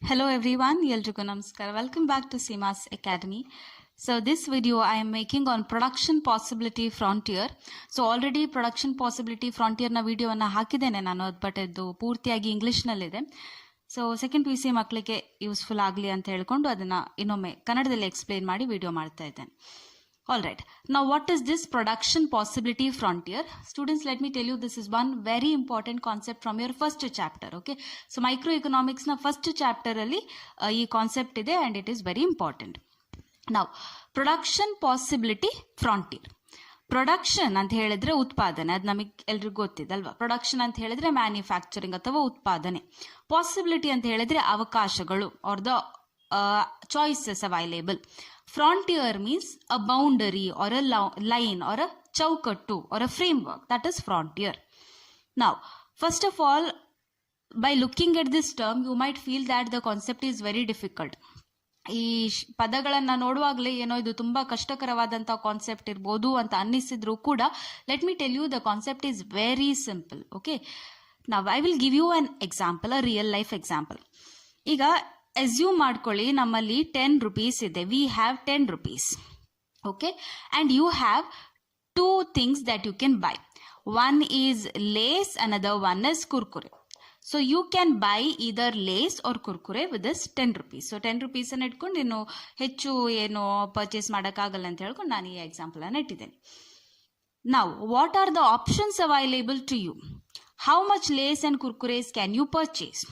Hello everyone, ಎಲ್ರಿಗೂ ನಮಸ್ಕಾರ. Welcome back to Seema's Academy. So this video I am making on production possibility frontier. So already production possibility frontier ನ ವಿಡಿಯೋವನ್ನು ಹಾಕಿದ್ದೇನೆ ನಾನು, but ಇದು ಪೂರ್ತಿಯಾಗಿ ಇಂಗ್ಲಿಷ್ನಲ್ಲಿದೆ. ಸೊ ಸೆಕೆಂಡ್ ಪಿ ಸಿ ಮಕ್ಕಳಿಗೆ ಯೂಸ್ಫುಲ್ ಆಗಲಿ ಅಂತ ಹೇಳ್ಕೊಂಡು ಅದನ್ನು ಇನ್ನೊಮ್ಮೆ ಕನ್ನಡದಲ್ಲಿ ಎಕ್ಸ್ಪ್ಲೇನ್ ಮಾಡಿ ವಿಡಿಯೋ ಮಾಡ್ತಾ ಇದ್ದೇನೆ. All right. Now, what is this production possibility frontier? Students, let me tell you, this is one very important concept from your first chapter. Okay. So, microeconomics na first chapter alli ee concept ide and it is very important. Now, production possibility frontier. Production ಅಂತ ಹೇಳಿದ್ರೆ ಉತ್ಪಾದನೆ, ಅದು ನಮಗೆ ಎಲ್ರಿಗೂ ಗೊತ್ತಿದಲ್ವಾ. Production ಅಂತ ಹೇಳಿದ್ರೆ manufacturing ಅಥವಾ ಉತ್ಪಾದನೆ. ಪಾಸಿಬಿಲಿಟಿ ಅಂತ ಹೇಳಿದ್ರೆ ಅವಕಾಶಗಳು are the choices available. Frontier means a boundary or a line or a chaukattu or a framework. That is frontier. Now, first of all, by looking at this term, you might feel that the concept is very difficult. ಈ ಪದಗಳನ್ನು ನೋಡುವಾಗಲೇ ಏನೋ ಇದು ತುಂಬಾ ಕಷ್ಟಕರವಾದಂಥ concept ಇರ್ಬೋದು ಅಂತ ಅನ್ನಿಸಿದ್ರು ಕೂಡ, let me tell you the concept is very simple. Okay, now I will give you an example, a real life example. ಈಗ ಅಸ್ಯೂಮ್ ಮಾಡ್ಕೊಳ್ಳಿ, ನಮ್ಮಲ್ಲಿ 10 rupees ಇದೆ. We have 10 rupees. Okay, and you have 2 things that you can buy. One is lace, another one is kurkure. So you can buy either lace or kurkure with this 10 rupees. So 10 rupees ಅನ್ನು ಇಟ್ಕೊಂಡು ಇನ್ನು ಹೆಚ್ಚು ಏನು purchase ಮಾಡೋಕ್ಕಾಗಲ್ಲ ಅಂತ ಹೇಳ್ಕೊಂಡು ನಾನು ಈ ಎಕ್ಸಾಂಪಲ್ ಅನ್ನು ಇಟ್ಟಿದ್ದೇನೆ. Now, what are the options available to you? How much lace and kurkures can you purchase?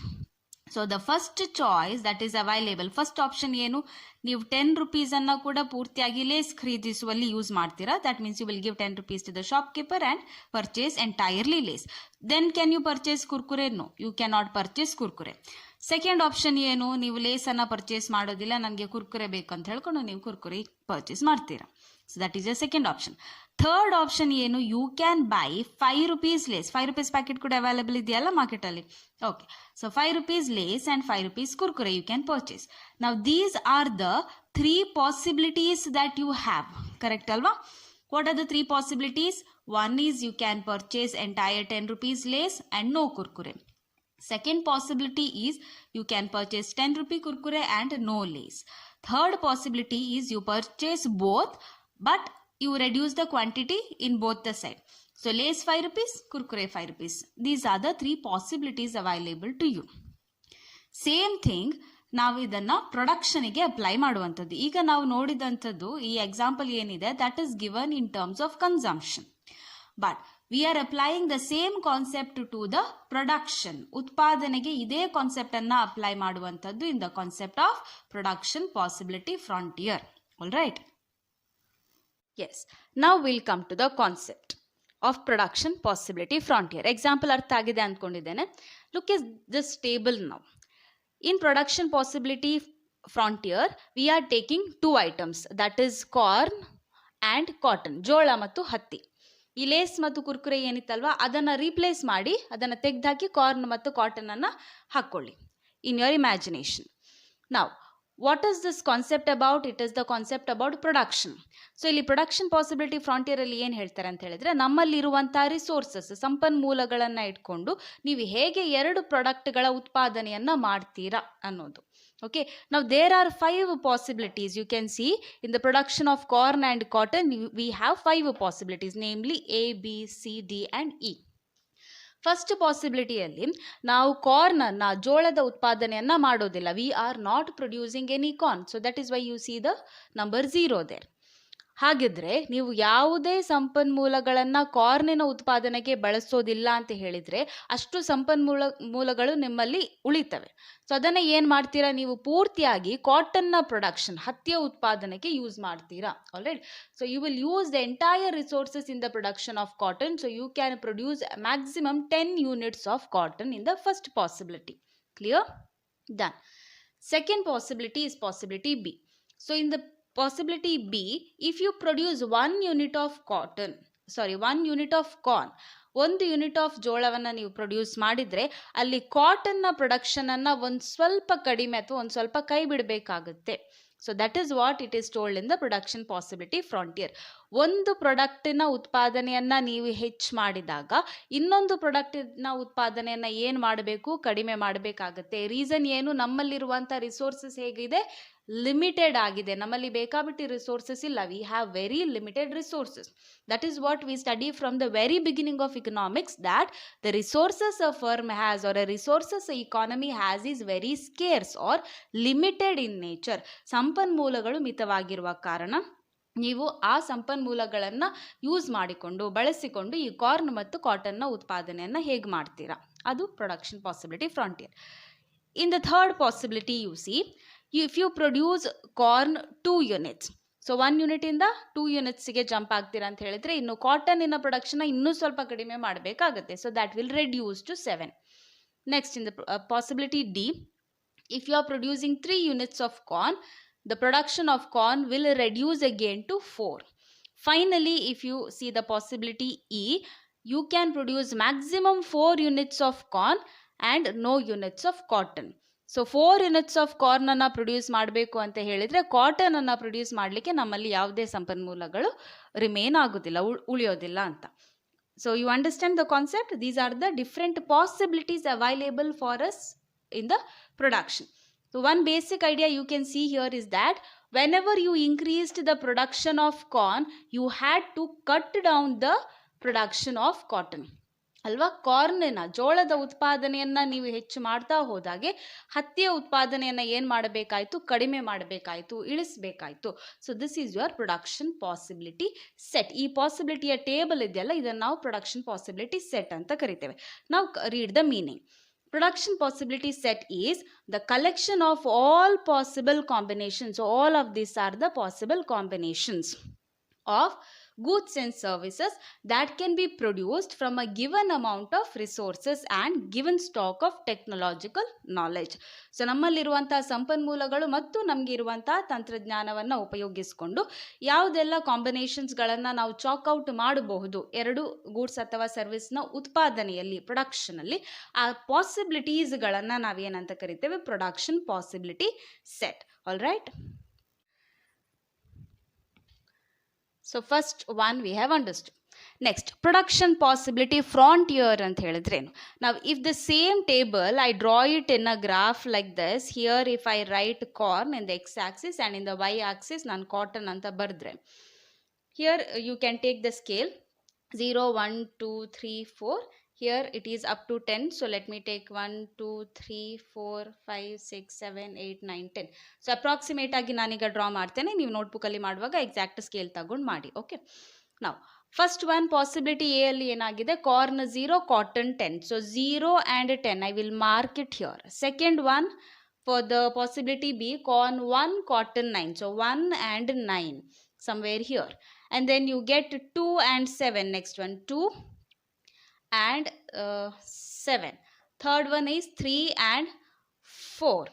So the first choice that is available, first option ಏನು, ನೀವು 10 rupees ಅನ್ನ ಕೂಡ ಪೂರ್ತಿಯಾಗಿ ಲೇಸ್ ಖರೀದಿಸುವಲ್ಲಿ ಯೂಸ್ ಮಾಡ್ತೀರಾ. That means you will give 10 rupees to the shopkeeper and purchase entirely lace. Then can you purchase kurkure? No, you cannot purchase kurkure. Second option ಏನು, ನೀವು ಲೇಸ್ ಅನ್ನ ಪರ್ಚೇಸ್ ಮಾಡೋದಿಲ್ಲ, ನನಗೆ ಕುರ್ಕುರೆ ಬೇಕು ಅಂತ ಹೇಳ್ಕೊಂಡು ನೀವು ಕುರ್ಕುರೆ ಪರ್ಚೇಸ್ ಮಾಡ್ತೀರಾ. So that is a second option. Third option ಏನು, you can buy 5 rupees Lay's. 5 rupees packet ಕೂಡ ಅವೈಲೇಬಲ್ ಇದೆಯಲ್ಲ ಮಾರ್ಕೆಟಲ್ಲಿ. Okay, so 5 rupees Lay's and 5 rupees Kurkure you can purchase. Now these are the 3 possibilities that you have. Correct ಅಲ್ವಾ? What are the 3 possibilities? One is you can purchase entire 10 rupees lace and no kurkure. Second possibility is you can purchase 10 rupee kurkure and no lace. Third possibility is you purchase both but you reduce the quantity in both the side. So lace 5 rupees, kurkure 5 rupees. These are the 3 possibilities available to you. Same thing ನಾವು ಇದನ್ನ ಪ್ರೊಡಕ್ಷನ್ಗೆ apply ಮಾಡುವಂಥದ್ದು. ಈಗ ನಾವು ನೋಡಿದಂಥದ್ದು ಈ example ಏನಿದೆ, that is given in terms of consumption. But we are applying the same concept to the production. ಉತ್ಪಾದನೆಗೆ ಇದೇ concept ಅನ್ನ ಅಪ್ಲೈ ಮಾಡುವಂಥದ್ದು in the concept of production possibility frontier. All right? Yes, now will come to the concept of production possibility frontier. Example ಅರ್ಥ ಆಗಿದೆ ಅಂದ್ಕೊಂಡಿದ್ದೇನೆ. Look is this table now. In production possibility frontier, we are taking 2 items, that is corn and cotton. ಜೋಳ ಮತ್ತು ಹತ್ತಿ. ಈ lace ಮತ್ತು ಕುರ್ಕುರೆ ಏನಿತ್ತಲ್ವಾ, ಅದನ್ನು replace ಮಾಡಿ, ಅದನ್ನು ತೆಗೆದಾಕಿ ಕಾರ್ನ್ ಮತ್ತು ಕಾಟನ್ ಅನ್ನು ಹಾಕ್ಕೊಳ್ಳಿ ಇನ್ ಯೋರ್ ಇಮ್ಯಾಜಿನೇಷನ್. ನಾವು what is this concept about? It is the concept about production. So ಇಲ್ಲಿ ಪ್ರೊಡಕ್ಷನ್ ಪಾಸಿಬಿಲಿಟಿ ಫ್ರಾಂಟಿಯರ್ ಅಲ್ಲಿ ಏನು ಹೇಳ್ತಾರೆ ಅಂತ ಹೇಳಿದ್ರೆ, ನಮ್ಮಲ್ಲಿರುವಂತಹ ರಿಸೋರ್ಸಸ್, ಸಂಪನ್ಮೂಲಗಳನ್ನು ಇಟ್ಕೊಂಡು ನೀವು ಹೇಗೆ 2 ಪ್ರಾಡಕ್ಟ್ಗಳ ಉತ್ಪಾದನೆಯನ್ನ ಮಾಡ್ತೀರಾ ಅನ್ನೋದು. Okay, now there are 5 possibilities. You can see in the production of corn and cotton we have 5 possibilities, namely A, B, C, D and E. First ಪಾಸಿಬಿಲಿಟಿಯಲ್ಲಿ ನಾವು ಕಾರ್ನ್ ಅನ್ನ, ಜೋಳದ ಉತ್ಪಾದನೆಯನ್ನ ಮಾಡೋದಿಲ್ಲ. We are not producing any corn. So that is why you see the number 0 there. ಹಾಗಿದ್ರೆ ನೀವು ಯಾವುದೇ ಸಂಪನ್ಮೂಲಗಳನ್ನು ಕಾರ್ನಿನ ಉತ್ಪಾದನೆಗೆ ಬಳಸೋದಿಲ್ಲ ಅಂತ ಹೇಳಿದರೆ ಅಷ್ಟು ಮೂಲಗಳು ನಿಮ್ಮಲ್ಲಿ ಉಳಿತವೆ. ಸೊ ಅದನ್ನು ಏನು ಮಾಡ್ತೀರಾ, ನೀವು ಪೂರ್ತಿಯಾಗಿ ಕಾಟನ್ನ ಪ್ರೊಡಕ್ಷನ್, ಹತ್ತಿಯ ಉತ್ಪಾದನೆಗೆ ಯೂಸ್ ಮಾಡ್ತೀರಾ. Alright? So you will use the entire resources in the production of cotton. So you can produce maximum 10 units of cotton in the first possibility. Clear? Done. Second possibility is possibility B. ಸೊ ಇನ್ ದ possibility B, if you produce 1 unit of corn, 1 unit of ಜೋಳವನ್ನು ನೀವು produce ಮಾಡಿದರೆ ಅಲ್ಲಿ ಕಾಟನ್ನ ಪ್ರೊಡಕ್ಷನನ್ನು ಒಂದು ಸ್ವಲ್ಪ ಕಡಿಮೆ ಅಥವಾ ಒಂದು ಸ್ವಲ್ಪ ಕೈ ಬಿಡಬೇಕಾಗುತ್ತೆ. So that is what it is told in the production possibility frontier. ಒಂದು ಪ್ರಾಡಕ್ಟಿನ ಉತ್ಪಾದನೆಯನ್ನು ನೀವು ಹೆಚ್ಚು ಮಾಡಿದಾಗ ಇನ್ನೊಂದು ಪ್ರಾಡಕ್ಟಿನ ಉತ್ಪಾದನೆಯನ್ನು ಏನು ಮಾಡಬೇಕು, ಕಡಿಮೆ ಮಾಡಬೇಕಾಗತ್ತೆ. ರೀಸನ್ ಏನು, ನಮ್ಮಲ್ಲಿರುವಂಥ ರಿಸೋರ್ಸಸ್ ಹೇಗಿದೆ, ಲಿಮಿಟೆಡ್ ಆಗಿದೆ. ನಮ್ಮಲ್ಲಿ ಬೇಕಾಬಿಟ್ಟು ರಿಸೋರ್ಸಸ್ ಇಲ್ಲ. We have very limited resources. That is what we study from the very beginning of economics, that the resources a firm has or a resources a economy has is very scarce or limited in nature. ಸಂಪನ್ಮೂಲಗಳು ಮಿತವಾಗಿರುವ ಕಾರಣ ನೀವು ಆ ಸಂಪನ್ಮೂಲಗಳನ್ನು use ಮಾಡಿಕೊಂಡು ಬಳಸಿಕೊಂಡು ಈ corn ಮತ್ತು ಕಾಟನ್ನ ಉತ್ಪಾದನೆಯನ್ನು ಹೇಗೆ ಮಾಡ್ತೀರಾ, ಅದು production possibility frontier. In the third possibility you see, if you produce corn 2 units, so 1 ಯೂನಿಟಿಂದ 2 ಯೂನಿಟ್ಸ್ಗೆ ಜಂಪ್ ಆಗ್ತೀರಾ ಅಂತ ಹೇಳಿದ್ರೆ ಇನ್ನು ಕಾಟನ್ನಿನ ಪ್ರೊಡಕ್ಷನ್ನ ಇನ್ನೂ ಸ್ವಲ್ಪ ಕಡಿಮೆ ಮಾಡಬೇಕಾಗುತ್ತೆ. So that will reduce to 7. Next in the possibility D, if you are producing 3 units of corn, the production of corn will reduce again to 4. Finally, if you see the possibility E, you can produce maximum 4 units of corn and no units of cotton. So 4 units of ಕಾರ್ನನ್ನು produce ಮಾಡಬೇಕು ಅಂತ ಹೇಳಿದರೆ ಕಾಟನನ್ನು produce ಮಾಡಲಿಕ್ಕೆ ನಮ್ಮಲ್ಲಿ ಯಾವುದೇ ಸಂಪನ್ಮೂಲಗಳು remain ಆಗೋದಿಲ್ಲ, ಉಳಿಯೋದಿಲ್ಲ ಅಂತ. So you understand the concept. These are the different possibilities available for us in the production. So one basic idea you can see here is that whenever you increased the production of corn, you had to cut down the production of cotton. ಅಲ್ವಾ, ಕಾರ್ನಿನ ಜೋಳದ ಉತ್ಪಾದನೆಯನ್ನು ನೀವು ಹೆಚ್ಚು ಮಾಡ್ತಾ ಹೋದಾಗೆ ಹತ್ತಿಯ ಉತ್ಪಾದನೆಯನ್ನು ಏನು ಮಾಡಬೇಕಾಯಿತು, ಕಡಿಮೆ ಮಾಡಬೇಕಾಯಿತು, ಇಳಿಸಬೇಕಾಯಿತು. So this is your production possibility set. ಈ ಪಾಸಿಬಿಲಿಟಿಯ ಟೇಬಲ್ ಇದೆಯಲ್ಲ, ಇದನ್ನು ನಾವು ಪ್ರೊಡಕ್ಷನ್ ಪಾಸಿಬಿಲಿಟಿ ಸೆಟ್ ಅಂತ ಕರಿತೇವೆ. ನಾವು read the meaning. Production possibility set is the collection of all possible combinations. So all of these are the possible combinations of goods and services that can be produced from a given amount of resources and given stock of technological knowledge. So ನಮ್ಮಲ್ಲಿರುವಂತಹ ಸಂಪನ್ಮೂಲಗಳು ಮತ್ತು ನಮಗೆ ಇರುವಂತಹ ತಂತ್ರಜ್ಞಾನವನ್ನು ಉಪಯೋಗಿಸಿಕೊಂಡು ಯಾವುದೆಲ್ಲ ಕಾಂಬಿನೇಷನ್ಸ್ಗಳನ್ನು ನಾವು ಚಾಕ್ಔಟ್ ಮಾಡಬಹುದು ಎರಡು ಗೂಡ್ಸ್ ಅಥವಾ ಸರ್ವಿಸ್ನ ಉತ್ಪಾದನೆಯಲ್ಲಿ, ಪ್ರೊಡಕ್ಷನಲ್ಲಿ, ಆ ಪಾಸಿಬಿಲಿಟೀಸ್ಗಳನ್ನು ನಾವೇನಂತ ಕರಿತೇವೆ, production possibility set. All right. So first one we have understood. Next, production possibility frontier ಅಂತ ಹೇಳಿದ್ರೇನು? ನಾವು if the same table I draw it in a graph like this, here if I write corn in the x axis and in the y axis ನಾನು cotton ಅಂತ ಬರೆದ್ರೆ, here you can take the scale 0, 1, 2, 3, 4. Here it is up to 10. So let me take 1, 2, 3, 4, 5, 6, 7, 8, 9, 10. So approximate ಆಗಿ ನಾನೀಗ draw ಮಾಡ್ತೇನೆ. ನೀವು ನೋಟ್ಬುಕ್ಕಲ್ಲಿ ಮಾಡುವಾಗ exact scale ತಗೊಂಡು ಮಾಡಿ. ಓಕೆ. ನಾವು ಫಸ್ಟ್ ಒನ್ ಪಾಸಿಬಿಲಿಟಿ ಎ ಅಲ್ಲಿ ಏನಾಗಿದೆ, corn 0, cotton 10. So 0 and 10 I will mark it here. Second one for the possibility B, corn 1, cotton 9. So 1 and 9 somewhere here. And then you get 2 and 7. Next one 2 and 7. Third one is 3 and 4.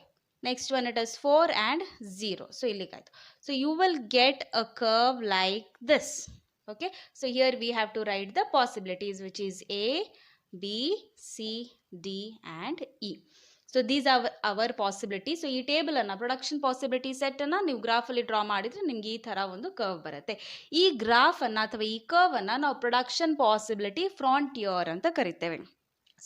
Next one it is 4 and 0. So illikaytu. So you will get a curve like this. Okay. So here we have to write the possibilities, which is A, B, C, D and E. So these are possibility. So ಈ ಟೇಬಲನ್ನು, production possibility ಸೆಟ್ಟನ್ನು ನೀವು ಗ್ರಾಫಲ್ಲಿ draw ಮಾಡಿದರೆ ನಿಮಗೆ ಈ ಥರ ಒಂದು curve ಬರುತ್ತೆ. ಈ ಗ್ರಾಫನ್ನು ಅಥವಾ ಈ ಕರ್ವನ್ನು ನಾವು ಪ್ರೊಡಕ್ಷನ್ ಪಾಸಿಬಿಲಿಟಿ ಫ್ರಾಂಟಿಯರ್ ಅಂತ ಕರಿತೇವೆ.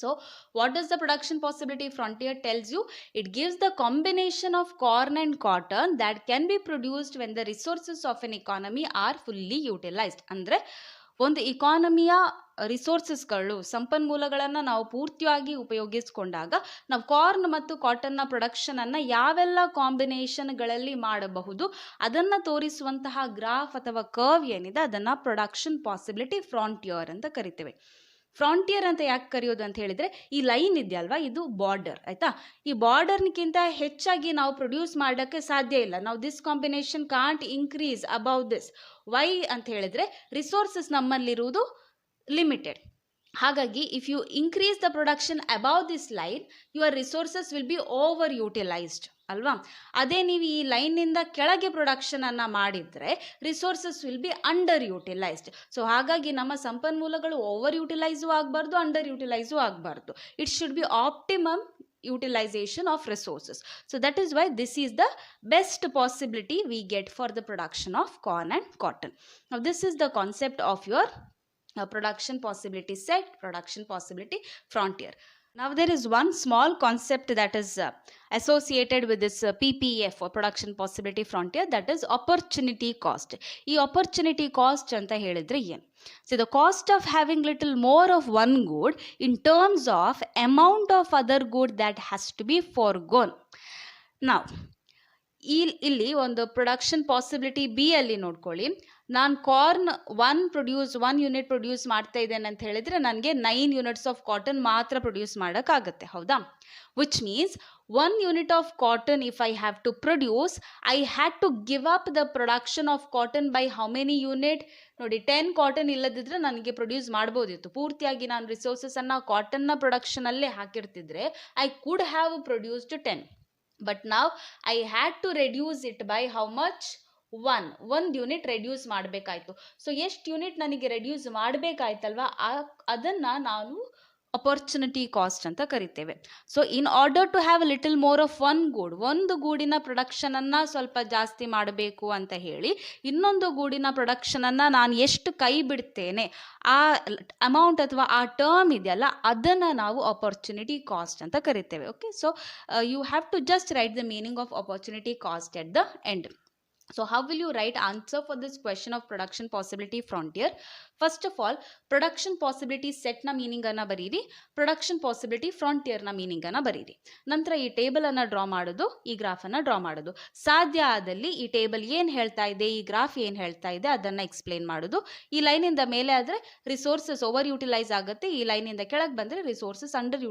So what does the production possibility frontier tells you? It gives the combination of corn and cotton that can be produced when the resources of an economy are fully utilized. ಅಂದರೆ ಒಂದು ಇಕಾನಮಿಯ ರಿಸೋರ್ಸಸ್ಗಳು, ಸಂಪನ್ಮೂಲಗಳನ್ನು ನಾವು ಪೂರ್ತಿಯಾಗಿ ಉಪಯೋಗಿಸಿಕೊಂಡಾಗ ನಾವು corn ಮತ್ತು ಕಾಟನ್ನ ಪ್ರೊಡಕ್ಷನನ್ನು ಯಾವೆಲ್ಲ ಕಾಂಬಿನೇಷನ್ಗಳಲ್ಲಿ ಮಾಡಬಹುದು ಅದನ್ನು ತೋರಿಸುವಂತಹ ಗ್ರಾಫ್ ಅಥವಾ ಕರ್ವ್ ಏನಿದೆ ಅದನ್ನು ಪ್ರೊಡಕ್ಷನ್ ಪಾಸಿಬಿಲಿಟಿ ಫ್ರಾಂಟಿಯರ್ ಅಂತ ಕರಿತೇವೆ. ಫ್ರಾಂಟಿಯರ್ ಅಂತ ಯಾಕೆ ಕರೆಯೋದು ಅಂತ ಹೇಳಿದರೆ, ಈ ಲೈನ್ ಇದೆಯಲ್ವಾ, ಇದು ಬಾರ್ಡರ್ ಆಯಿತಾ. ಈ ಬಾರ್ಡರ್ಗಿಂತ ಹೆಚ್ಚಾಗಿ ನಾವು ಪ್ರೊಡ್ಯೂಸ್ ಮಾಡೋಕ್ಕೆ ಸಾಧ್ಯ ಇಲ್ಲ. ನಾವು this combination can't increase above this. Why ಅಂತ ಹೇಳಿದರೆ ರಿಸೋರ್ಸಸ್ ನಮ್ಮಲ್ಲಿರುವುದು ಲಿಮಿಟೆಡ್. ಹಾಗಾಗಿ if you increase the production above this line, your resources will be over utilized ಅಲ್ವಾ. ಅದೇ ನೀವು ಈ ಲೈನಿಂದ ಕೆಳಗೆ ಪ್ರೊಡಕ್ಷನನ್ನು ಮಾಡಿದರೆ resources will be under utilized. So ಹಾಗಾಗಿ ನಮ್ಮ ಸಂಪನ್ಮೂಲಗಳು ಓವರ್ ಯುಟಿಲೈಸು ಆಗಬಾರ್ದು, ಅಂಡರ್ ಯುಟಿಲೈಸು ಆಗಬಾರ್ದು. It should be optimum utilization of resources. So that is why this is the best possibility we get for the production of corn and cotton. Now this is the concept of your production possibility set, production possibility frontier. Now there is one small concept that is associated with this PPF or production possibility frontier, that is opportunity cost. ಈ opportunity cost ಅಂತ ಹೇಳಿದ್ರೆ ಏನು? So the cost of having little more of one good in terms of amount of other good that has to be foregone. Now ಇಲ್ಲಿ ಒಂದು production possibility B ಅಲ್ಲಿ ನೋಡ್ಕೊಳ್ಳಿ, ನಾನು corn one unit produce ಮಾಡ್ತಾ ಇದ್ದೇನೆ ಅಂತ ಹೇಳಿದ್ರೆ ನನಗೆ 9 ಯೂನಿಟ್ಸ್ ಆಫ್ ಕಾಟನ್ ಮಾತ್ರ ಪ್ರೊಡ್ಯೂಸ್ ಮಾಡೋಕ್ಕಾಗತ್ತೆ, ಹೌದಾ? Which means 1 unit of cotton if I have to produce, I had to give up the production of cotton by how many unit? ನೋಡಿ, 10 cotton ಇಲ್ಲದಿದ್ರೆ ನನಗೆ ಪ್ರೊಡ್ಯೂಸ್ ಮಾಡ್ಬೋದಿತ್ತು. ಪೂರ್ತಿಯಾಗಿ ನಾನು ರಿಸೋರ್ಸಸನ್ನು ಕಾಟನ್ನ ಪ್ರೊಡಕ್ಷನಲ್ಲೇ ಹಾಕಿರ್ತಿದ್ರೆ I could have produced 10. But now I had to reduce it by how much? 1 unit reduce ಮಾಡಬೇಕಾಯ್ತು. ಸೊ ಎಷ್ಟು ಯೂನಿಟ್ ನನಗೆ ರೆಡ್ಯೂಸ್ ಮಾಡಬೇಕಾಯ್ತಲ್ವಾ, ಅದನ್ನು ನಾವು ಅಪರ್ಚುನಿಟಿ ಕಾಸ್ಟ್ ಅಂತ ಕರಿತೇವೆ. So in order to have little more of ಒಂದು ಗೂಡಿನ ಪ್ರೊಡಕ್ಷನನ್ನು ಸ್ವಲ್ಪ ಜಾಸ್ತಿ ಮಾಡಬೇಕು ಅಂತ ಹೇಳಿ ಇನ್ನೊಂದು ಗೂಡಿನ ಪ್ರೊಡಕ್ಷನನ್ನು ನಾನು ಎಷ್ಟು ಕೈ ಬಿಡ್ತೇನೆ, ಆ ಅಮೌಂಟ್ ಅಥವಾ ಆ ಟರ್ಮ್ ಇದೆಯಲ್ಲ, ಅದನ್ನು ನಾವು ಅಪರ್ಚುನಿಟಿ ಕಾಸ್ಟ್ ಅಂತ ಕರಿತೇವೆ. Okay, so you have to just write the meaning of opportunity cost at the end. So how will you write answer for this question of production possibility frontier? First of all, production possibility set na meaning anna bariri, production possibility frontier na meaning anna bariri. ನಂತರ ಈ table ಅನ್ನ draw ಮಾಡೋದು, ಈ graph ಅನ್ನ draw ಮಾಡೋದು. ಸಾಧ್ಯ ಆದಲ್ಲಿ ಈ ಟೇಬಲ್ ಏನು ಹೇಳ್ತಾ ಇದೆ, ಈ ಗ್ರಾಫ್ ಏನು ಹೇಳ್ತಾ ಇದೆ ಅದನ್ನ ಎಕ್ಸ್ಪ್ಲೇನ್ ಮಾಡೋದು. ಈ ಲೈನಿಂದ ಮೇಲೆ ಆದರೆ ರಿಸೋರ್ಸಸ್ ಓವರ್ ಯೂಟಿಲೈಸ್ ಆಗುತ್ತೆ, ಈ ಲೈನಿಂದ ಕೆಳಗೆ ಬಂದರೆ ರಿಸೋರ್ಸಸ್ ಅಂಡರ್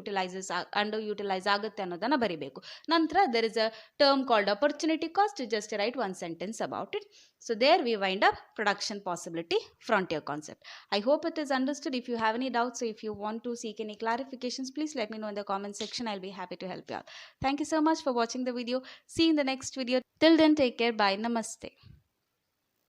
ಯೂಟಿಲೈಸ್ ಆಗುತ್ತೆ ಅನ್ನೋದನ್ನ ಬರಿಬೇಕು. ನಂತರ there is a term called opportunity cost, just write one sentence about it. So there we wind up production possibility frontier concept. I hope it is understood. If you have any doubts or if you want to seek any clarifications, please let me know in the comment section. I'll be happy to help you out. Thank you so much for watching the video. See you in the next video. Till then, take care. Bye. Namaste.